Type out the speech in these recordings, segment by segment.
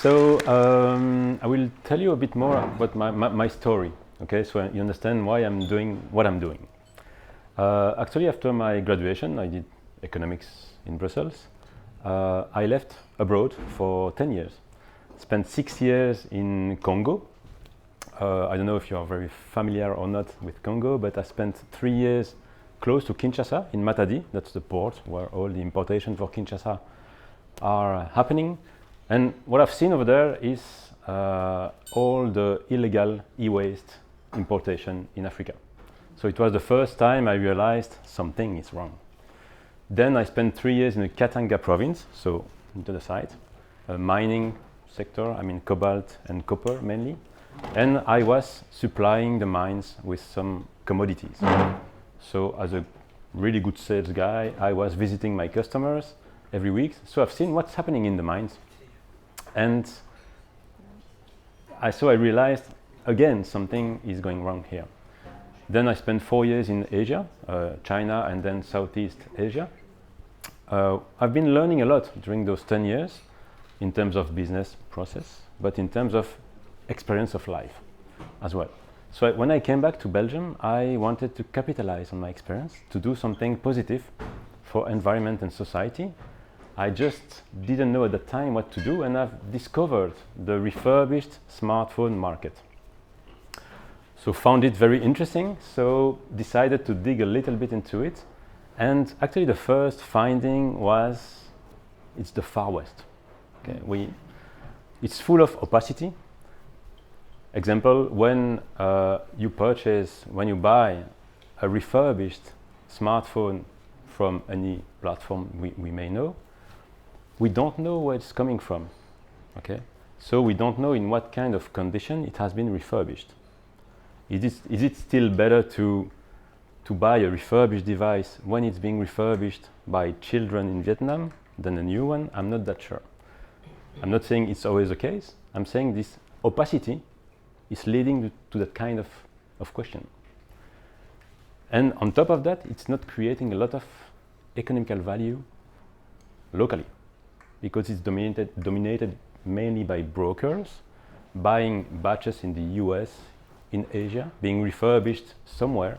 I will tell you a bit more about my story, okay, so you understand why I'm doing what I'm doing. Actually, after my graduation, I did economics in Brussels. I left abroad for 10 years. Spent 6 years in Congo. I don't know if you are very familiar or not with Congo, but I spent 3 years close to Kinshasa in Matadi. That's the port where all the importation for Kinshasa are happening. And what I've seen over there is all the illegal e-waste importation in Africa. So it was the first time I realized something is wrong. Then I spent 3 years in the Katanga province, so into the site, a mining sector, I mean cobalt and copper mainly. And I was supplying the mines with some commodities. So as a really good sales guy, I was visiting my customers every week. So I've seen what's happening in the mines. And I realized, again, something is going wrong here. Then I spent 4 years in Asia, China and then Southeast Asia. I've been learning a lot during those 10 years in terms of business process, but in terms of experience of life as well. So when I came back to Belgium, I wanted to capitalize on my experience, to do something positive for environment and society. I just didn't know at the time what to do, and I've discovered the refurbished smartphone market. So found it very interesting, so decided to dig a little bit into it. And actually the first finding was, it's the Far West. Okay, it's full of opacity. Example, when you buy a refurbished smartphone from any platform we may know, we don't know where it's coming from, okay? So we don't know in what kind of condition it has been refurbished. Is it still better to buy a refurbished device when it's being refurbished by children in Vietnam than a new one? I'm not that sure. I'm not saying it's always the case. I'm saying this opacity is leading to that kind of question. And on top of that, it's not creating a lot of economical value locally, because it's dominated mainly by brokers buying batches in the US, in Asia, being refurbished somewhere,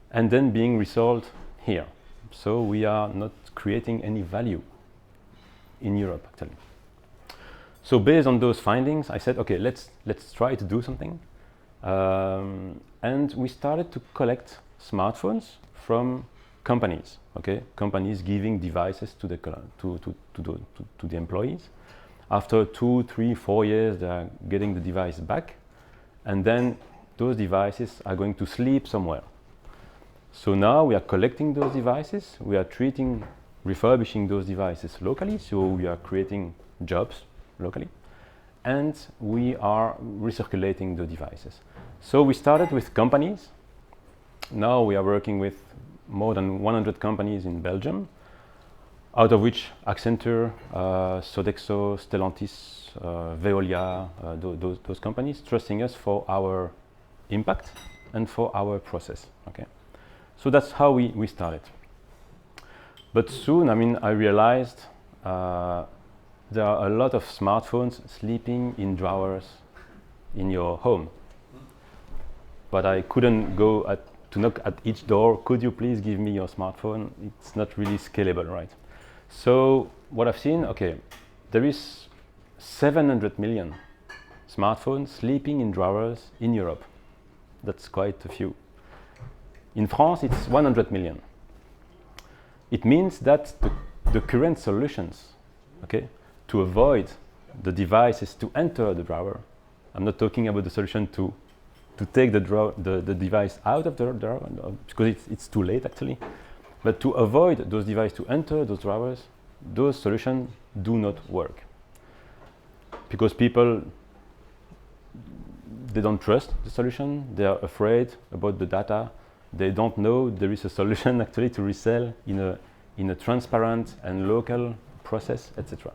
and then being resold here. So we are not creating any value in Europe, actually. So based on those findings, I said, okay, let's try to do something. And we started to collect smartphones from companies, okay? Companies giving devices to the employees. After 2, 3, 4 years, they are getting the device back, and then those devices are going to sleep somewhere. So now we are collecting those devices, we are refurbishing those devices locally, so we are creating jobs locally, and we are recirculating the devices. So we started with companies. Now we are working with more than 100 companies in Belgium, out of which Accenture, Sodexo, Stellantis, Veolia, those companies trusting us for our impact and for our process. Okay, so that's how we started. But soon, I realized there are a lot of smartphones sleeping in drawers in your home. But I couldn't go to knock at each door. Could you please give me your smartphone? It's not really scalable, right? So what I've seen, okay, there is 700 million smartphones sleeping in drawers in Europe. That's quite a few. In France, it's 100 million. It means that the current solutions, okay, to avoid the devices to enter the drawer, I'm not talking about the solution to take the device out of the drawer, because it's too late actually, but to avoid those devices to enter those drawers, those solutions do not work. Because people, they don't trust the solution, they are afraid about the data, they don't know there is a solution actually to resell in a transparent and local process, etc.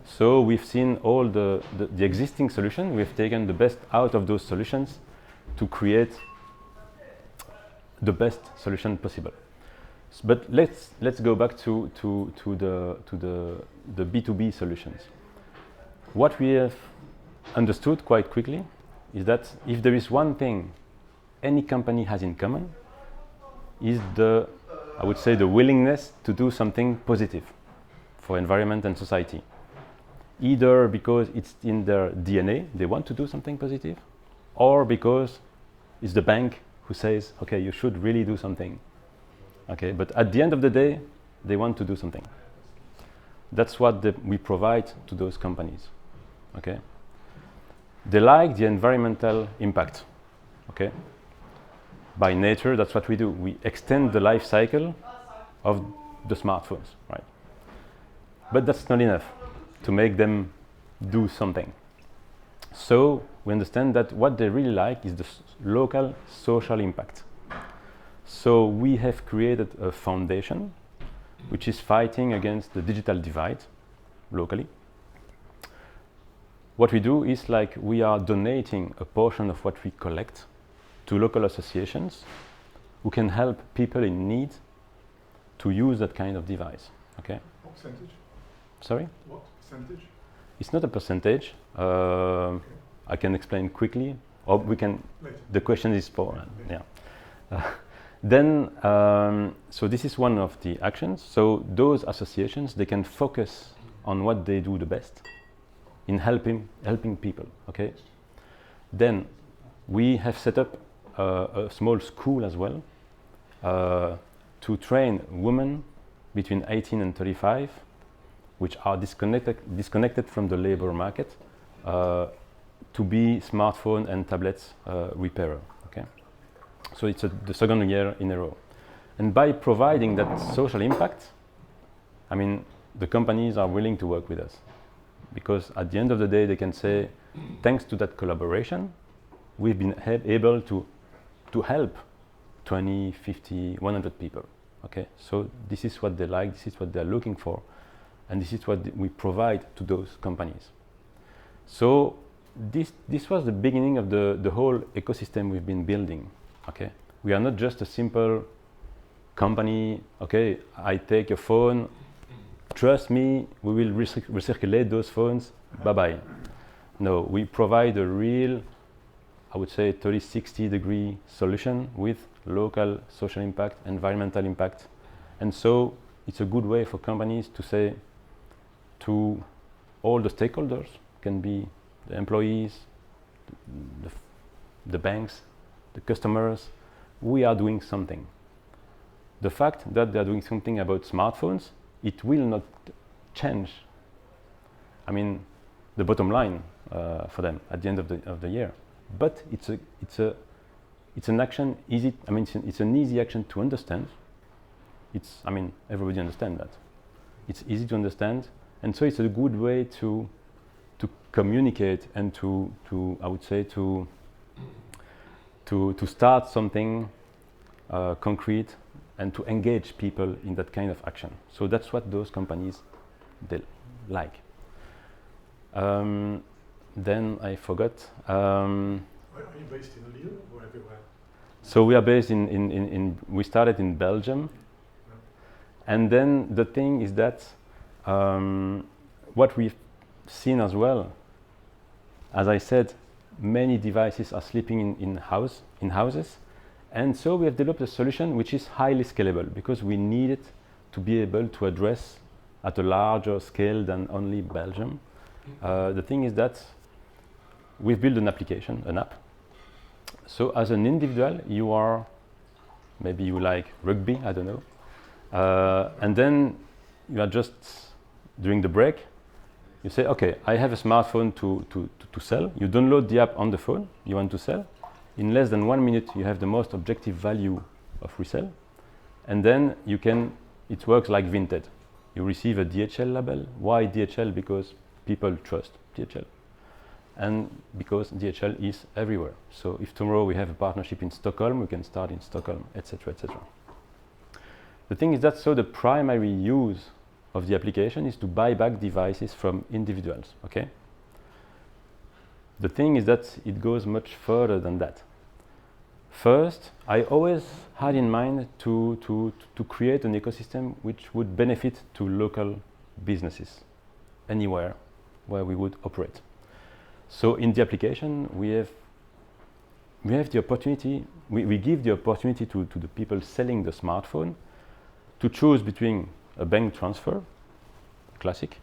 So we've seen all the existing solutions, we've taken the best out of those solutions to create the best solution possible. But let's go back to the B2B solutions. what we have understood quite quickly is that if there is one thing any company has in common, is the, I would say, the willingness to do something positive for environment and society. Either because it's in their DNA, they want to do something positive, or because it's the bank who says, okay, you should really do something. Okay, but at the end of the day, they want to do something. That's what we provide to those companies. Okay, they like the environmental impact. Okay, by nature, that's what we do. We extend the life cycle of the smartphones, right? But that's not enough to make them do something. So we understand that what they really like is the local social impact. So we have created a foundation which is fighting against the digital divide locally. What we do is like we are donating a portion of what we collect to local associations who can help people in need to use that kind of device. Okay. What percentage? Sorry? What percentage? It's not a percentage. Okay. I can explain quickly, or we can. Later. The question is for yeah. Then, so this is one of the actions. So those associations, they can focus on what they do the best in helping people. Okay. Then we have set up a small school as well to train women between 18 and 35, which are disconnected from the labor market, to be smartphone and tablets repairer. Okay, so it's the second year in a row, and by providing that social impact, I mean the companies are willing to work with us, because at the end of the day they can say, thanks to that collaboration, we've been able to help 20, 50, 100 people. Okay, so this is what they like, this is what they're looking for, and this is what we provide to those companies. So this was the beginning of the whole ecosystem we've been building. Okay, we are not just a simple company. Okay, I take a phone, trust me, we will recirculate those phones, bye-bye. No, we provide a real, I would say, 360 degree solution with local social impact, environmental impact. And so it's a good way for companies to say to all the stakeholders, can be the employees, the banks, the customers, we are doing something. The fact that they are doing something about smartphones, it will not change, I mean, the bottom line for them at the end of the year. But it's an action easy. I mean, it's an easy action to understand. I mean, everybody understands that. It's easy to understand, and so it's a good way to communicate and to I would say to start something concrete and to engage people in that kind of action. So that's what those companies they like. Then I forgot. Are you based in Lille or everywhere? So we are based we started in Belgium. Yeah. And then the thing is that what we've seen as well, as I said, many devices are sleeping in houses. And so we have developed a solution which is highly scalable, because we need it to be able to address at a larger scale than only Belgium. The thing is that we've built an application, an app. So as an individual, maybe you like rugby, I don't know. And then you are just, during the break, you say, okay, I have a smartphone to sell. You download the app on the phone you want to sell. In less than 1 minute, you have the most objective value of resale. And then it works like Vinted. You receive a DHL label. Why DHL? Because people trust DHL. And because DHL is everywhere. So if tomorrow we have a partnership in Stockholm, we can start in Stockholm, etc., etc. The thing is that so the primary use of the application is to buy back devices from individuals, okay? The thing is that it goes much further than that. First, I always had in mind to create an ecosystem which would benefit to local businesses anywhere where we would operate. So in the application, we have the opportunity, we give the opportunity to the people selling the smartphone to choose between a bank transfer, classic,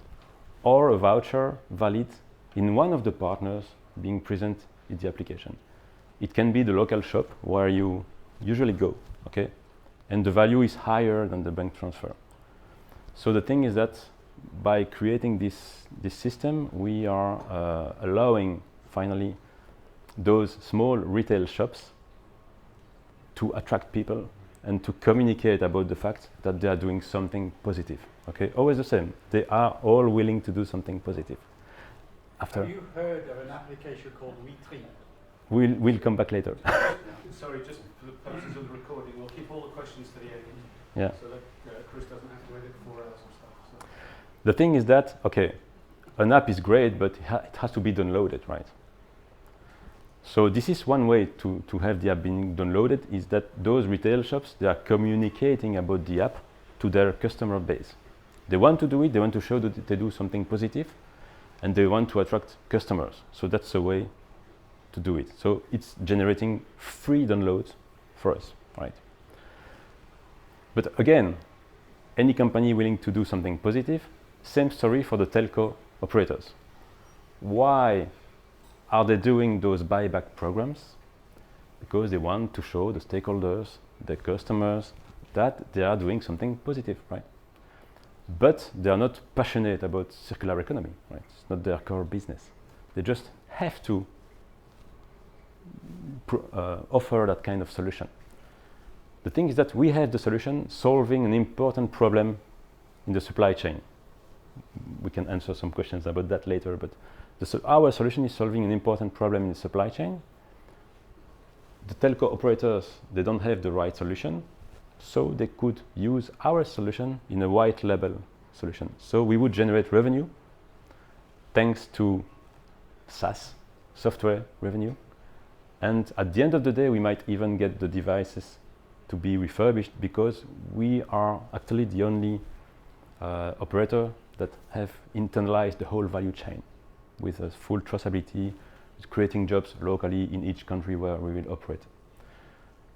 or a voucher valid in one of the partners being present in the application. It can be the local shop where you usually go, okay? And the value is higher than the bank transfer. So the thing is that by creating this system, we are allowing finally those small retail shops to attract people and to communicate about the fact that they are doing something positive. Okay, always the same. They are all willing to do something positive. Have you heard of an application called We3? We'll come back later. Sorry, just for the purposes of the recording, we'll keep all the questions to the end. Yeah. So that Chris doesn't have to edit 4 hours of stuff. So. The thing is that, okay, an app is great, but it has to be downloaded, right? So this is one way to have the app being downloaded, is that those retail shops, they are communicating about the app to their customer base. They want to do it, they want to show that they do something positive, and they want to attract customers. So that's a way to do it. So it's generating free downloads for us, right? But again, any company willing to do something positive, same story for the telco operators. Why are they doing those buyback programs? Because they want to show the stakeholders, the customers, that they are doing something positive, right? But they are not passionate about circular economy, right? It's not their core business. They just have to offer that kind of solution. The thing is that we have the solution solving an important problem in the supply chain. We can answer some questions about that later, but our solution is solving an important problem in the supply chain. The telco operators, they don't have the right solution, so they could use our solution in a white label solution. So we would generate revenue thanks to SaaS, software revenue. And at the end of the day, we might even get the devices to be refurbished, because we are actually the only operator that have internalized the whole value chain with a full traceability, creating jobs locally in each country where we will operate.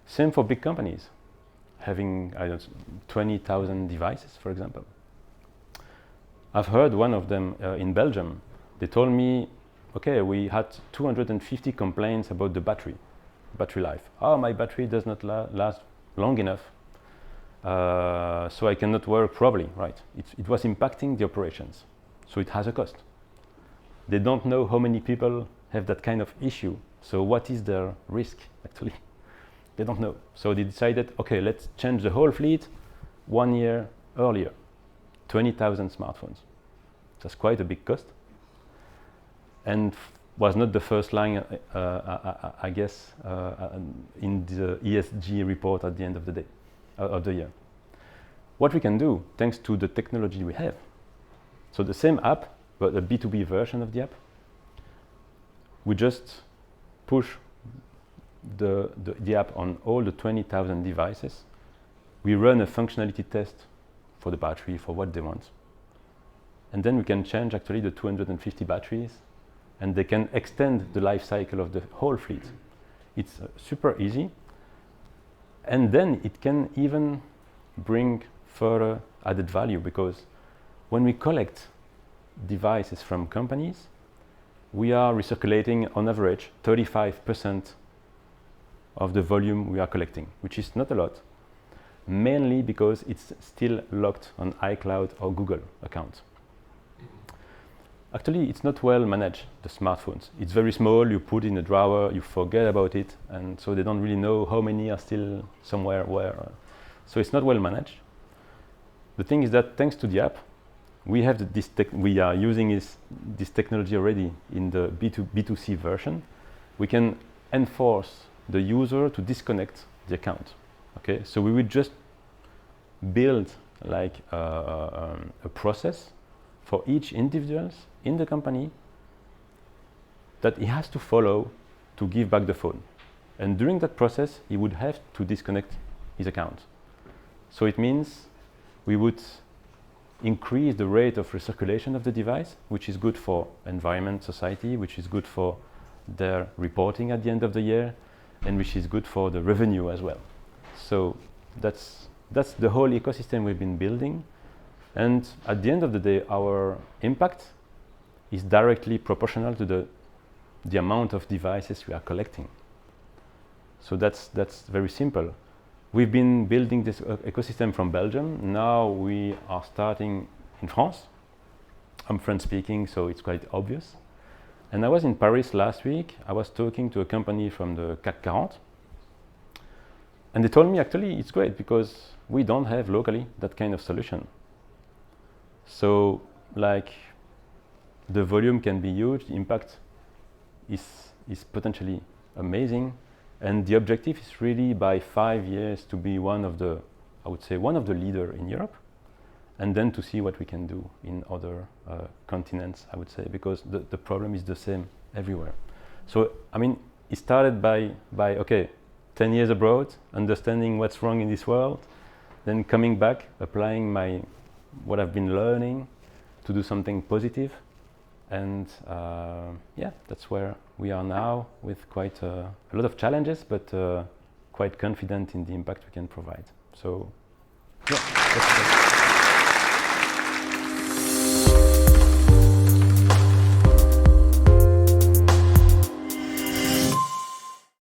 Same for big companies, having 20,000 devices, for example. I've heard one of them in Belgium. They told me, okay, we had 250 complaints about the battery life. Oh, my battery does not last long enough, so I cannot work properly, right? It was impacting the operations, so it has a cost. They don't know how many people have that kind of issue, so what is their risk, actually? They don't know. So they decided, okay, let's change the whole fleet 1 year earlier. 20,000 smartphones. That's quite a big cost. And was not the first line, I guess, in the ESG report at the end of the day, of the year. What we can do, thanks to the technology we have, so the same app, but a B2B version of the app, we just push the app on all the 20,000 devices. We run a functionality test for the battery, for what they want. And then we can change actually the 250 batteries, and they can extend the life cycle of the whole fleet. It's super easy. And then it can even bring further added value, because when we collect devices from companies, we are recirculating on average 35% of the volume we are collecting, which is not a lot, mainly because it's still locked on iCloud or Google account. Actually, it's not well managed, the smartphones. It's very small, you put in a drawer, you forget about it, and so they don't really know how many are still somewhere where. So it's not well managed. The thing is that thanks to the app, we have we are using this technology already in the B2C version. We can enforce the user to disconnect the account. Okay, so we would just build like a process for each individual in the company that he has to follow to give back the phone. And during that process, he would have to disconnect his account. So it means we would increase the rate of recirculation of the device, which is good for environment, society, which is good for their reporting at the end of the year, and which is good for the revenue as well. So that's the whole ecosystem we've been building. And at the end of the day, our impact is directly proportional to the amount of devices we are collecting. So that's very simple. We've been building this ecosystem from Belgium. Now we are starting in France. I'm French speaking, so it's quite obvious. And I was in Paris last week. I was talking to a company from the CAC 40. And they told me actually it's great because we don't have locally that kind of solution. So like the volume can be huge, the impact is potentially amazing. And the objective is really by 5 years to be one of the leader in Europe, and then to see what we can do in other continents, I would say, because the problem is the same everywhere. So, I mean, it started by okay, 10 years abroad, understanding what's wrong in this world, then coming back, applying what I've been learning to do something positive. And yeah, that's where we are now with quite a lot of challenges, but quite confident in the impact we can provide. So yeah, that's